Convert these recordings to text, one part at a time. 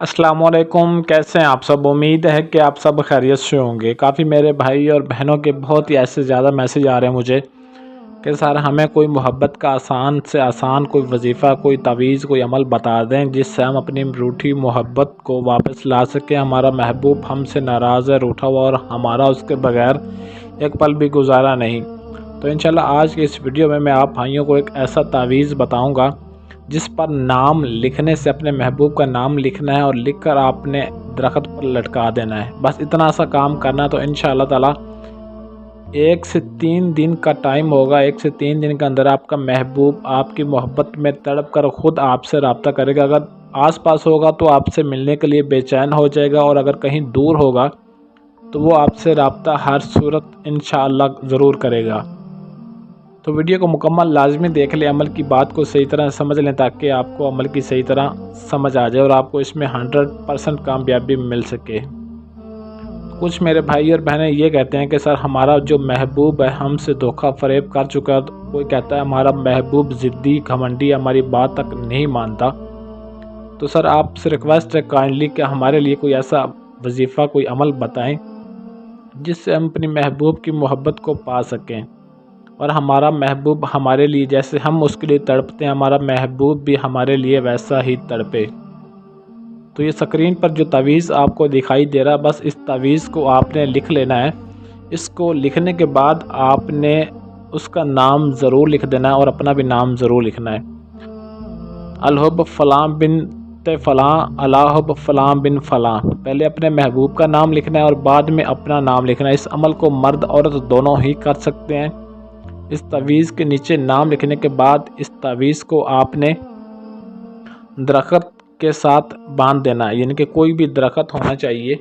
अस्सलाम वालेकुम। कैसे हैं आप सब। उम्मीद है कि आप सब खैरियत से होंगे। काफ़ी मेरे भाई और बहनों के बहुत ही ऐसे ज़्यादा मैसेज आ रहे हैं मुझे कि सर हमें कोई मोहब्बत का आसान से आसान कोई वजीफ़ा, कोई तावीज़, कोई अमल बता दें जिससे हम अपनी रूठी मोहब्बत को वापस ला सकें। हमारा महबूब हमसे नाराज़ है, रूठा हुआ, और हमारा उसके बगैर एक पल भी गुजारा नहीं। तो इंशाल्लाह आज की इस वीडियो में मैं आप भाइयों को एक ऐसा तावीज़ बताऊंगा जिस पर नाम लिखने से अपने महबूब का नाम लिखना है और लिखकर आपने दरख्त पर लटका देना है। बस इतना सा काम करना है। तो इंशाअल्लाह ताला 1 से 3 दिन का टाइम होगा। 1 से 3 दिन के अंदर आपका महबूब आपकी मोहब्बत में तड़प कर ख़ुद आपसे रब्ता करेगा। अगर आस पास होगा तो आपसे मिलने के लिए बेचैन हो जाएगा, और अगर कहीं दूर होगा तो वो आपसे रब्ता हर सूरत इंशाअल्लाह ज़रूर करेगा। तो वीडियो को मुकम्मल लाजमी देख लें, अमल की बात को सही तरह समझ लें ताकि आपको अमल की सही तरह समझ आ जाए और आपको इसमें 100% कामयाबी मिल सके। कुछ मेरे भाई और बहनें ये कहते हैं कि सर हमारा जो महबूब है हमसे धोखा फरेब कर चुका है। कोई कहता है हमारा महबूब ज़िद्दी घमंडी, हमारी बात तक नहीं मानता। तो सर आपसे रिक्वेस्ट है काइंडली कि हमारे लिए कोई ऐसा वजीफ़ा, कोई अमल बताएं जिससे हम अपनी महबूब की मोहब्बत को पा सकें और हमारा महबूब हमारे लिए जैसे हम उसके लिए तड़पते हैं, हमारा महबूब भी हमारे लिए वैसा ही तड़पे। तो ये स्क्रीन पर जो तावीज़ आपको दिखाई दे रहा है, बस इस तावीज़ को आपने लिख लेना है। इसको लिखने के बाद आपने उसका नाम ज़रूर लिख देना है और अपना भी नाम ज़रूर लिखना है। अलहुब फ़लाँ बिन फ़लाँ, अलाहुब फ़लाँ बिन फ़लाँ। पहले अपने महबूब का नाम लिखना है और बाद में अपना नाम लिखना है। इस अमल को मर्द औरत दोनों ही कर सकते हैं। इस तावीज़ के नीचे नाम लिखने के बाद इस तावीज़ को आपने दरख्त के साथ बांध देना है, यानी कि कोई भी दरख्त होना चाहिए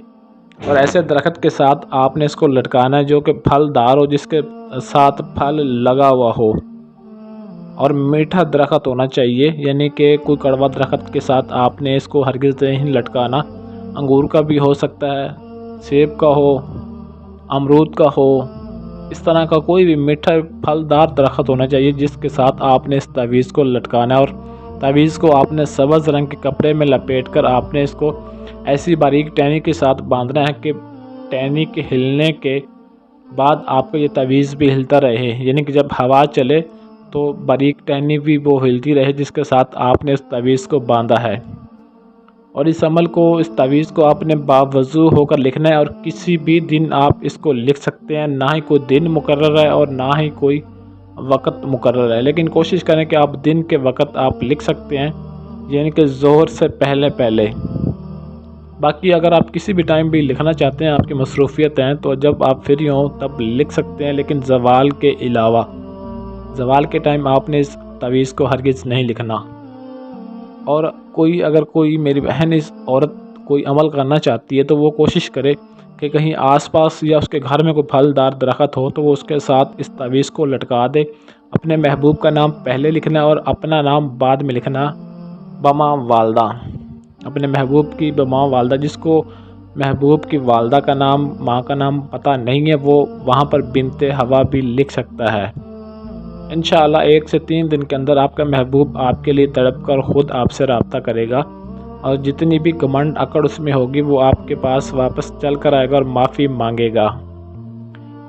और ऐसे दरख्त के साथ आपने इसको लटकाना है जो कि फलदार हो, जिसके साथ फल लगा हुआ हो, और मीठा दरख्त होना चाहिए, यानी कि कोई कड़वा दरख्त के साथ आपने इसको हरगिज़ नहीं लटकाना। अंगूर का भी हो सकता है, सेब का हो, अमरूद का हो, इस तरह का कोई भी मीठा फलदार दरख्त होना चाहिए जिसके साथ आपने इस तावीज़ को लटकाना है। और तावीज़ को आपने सब्ज़ रंग के कपड़े में लपेटकर आपने इसको ऐसी बारीक टहनी के साथ बांधना है कि टहनी के हिलने के बाद आपको ये तावीज़ भी हिलता रहे, यानी कि जब हवा चले तो बारीक टहनी भी वो हिलती रहे जिसके साथ आपने इस तावीज़ को बांधा है। और इस अमल को, इस तावीज़ को आपने बावज़ू होकर लिखना है और किसी भी दिन आप इसको लिख सकते हैं। ना ही कोई दिन मुकर्रर है और ना ही कोई वक़्त मुकर्रर है, लेकिन कोशिश करें कि आप दिन के वक़्त आप लिख सकते हैं, यानी कि ज़ोहर से पहले पहले। बाकी अगर आप किसी भी टाइम भी लिखना चाहते हैं, आपकी मसरूफ़ियत हैं, तो जब आप फ्री हों तब लिख सकते हैं, लेकिन ज़वाल के अलावा, ज़वाल के टाइम आपने इस तावीज़ को हरगिज़ नहीं लिखना। और अगर कोई मेरी बहन इस औरत कोई अमल करना चाहती है तो वो कोशिश करे कि कहीं आसपास या उसके घर में कोई फलदार दरख्त हो तो वो उसके साथ इस तावीज़ को लटका दे। अपने महबूब का नाम पहले लिखना और अपना नाम बाद में लिखना। बमा वालदा, अपने महबूब की बमा वालदा, जिसको महबूब की वालदा का नाम, माँ का नाम पता नहीं है, वो वहाँ पर बिनते हवा भी लिख सकता है। इंशाअल्लाह 1 से 3 दिन के अंदर आपका महबूब आपके लिए तड़प कर ख़ुद आपसे रब्ता करेगा और जितनी भी घमंड अकड़ उसमें होगी वो आपके पास वापस चल कर आएगा और माफ़ी मांगेगा।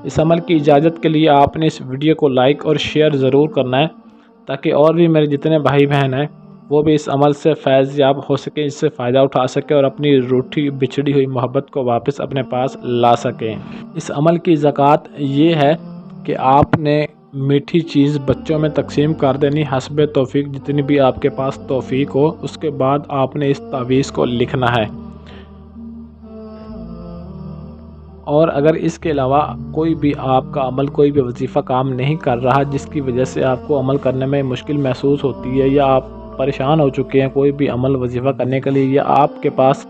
इस अमल की इजाज़त के लिए आपने इस वीडियो को लाइक और शेयर ज़रूर करना है ताकि और भी मेरे जितने भाई बहन हैं वो भी इस अमल से फैज़ याब हो सके, इससे फ़ायदा उठा सके और अपनी रूठी बिछड़ी हुई मोहब्बत को वापस अपने पास ला सकें। इस अमल की ज़कात ये है कि आपने मीठी चीज़ बच्चों में तकसीम कर देनी हस्बे तौफीक, जितनी भी आपके पास तौफीक हो। उसके बाद आपने इस तावीज़ को लिखना है। और अगर इसके अलावा कोई भी आपका अमल, कोई भी वजीफ़ा काम नहीं कर रहा जिसकी वजह से आपको अमल करने में मुश्किल महसूस होती है, या आप परेशान हो चुके हैं कोई भी अमल वजीफ़ा करने के लिए, या आपके पास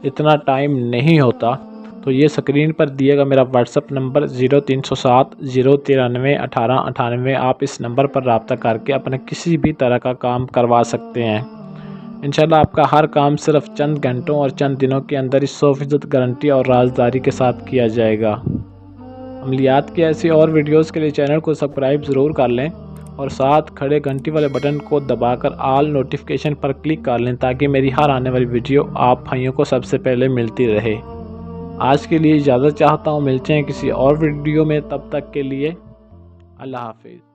इतना टाइम नहीं होता, तो ये स्क्रीन पर दिएगा मेरा व्हाट्सअप नंबर 0307 093 1898। आप इस नंबर पर रब्ता करके अपने किसी भी तरह का काम करवा सकते हैं। इंशाल्लाह आपका हर काम सिर्फ चंद घंटों और चंद दिनों के अंदर 100% गारंटी और राजदारी के साथ किया जाएगा। अमलियात की ऐसी और वीडियोस के लिए चैनल को सब्सक्राइब ज़रूर कर लें اور ساتھ کھڑے گھنٹی والے بٹن کو دبا کر آل نوٹیفیکیشن پر کلک کر لیں تاکہ میری ہر آنے والی ویڈیو آپ بھائیوں کو سب سے پہلے ملتی رہے۔ آج کے لیے اجازت چاہتا ہوں، ملتے ہیں کسی اور ویڈیو میں، تب تک کے لیے اللہ حافظ۔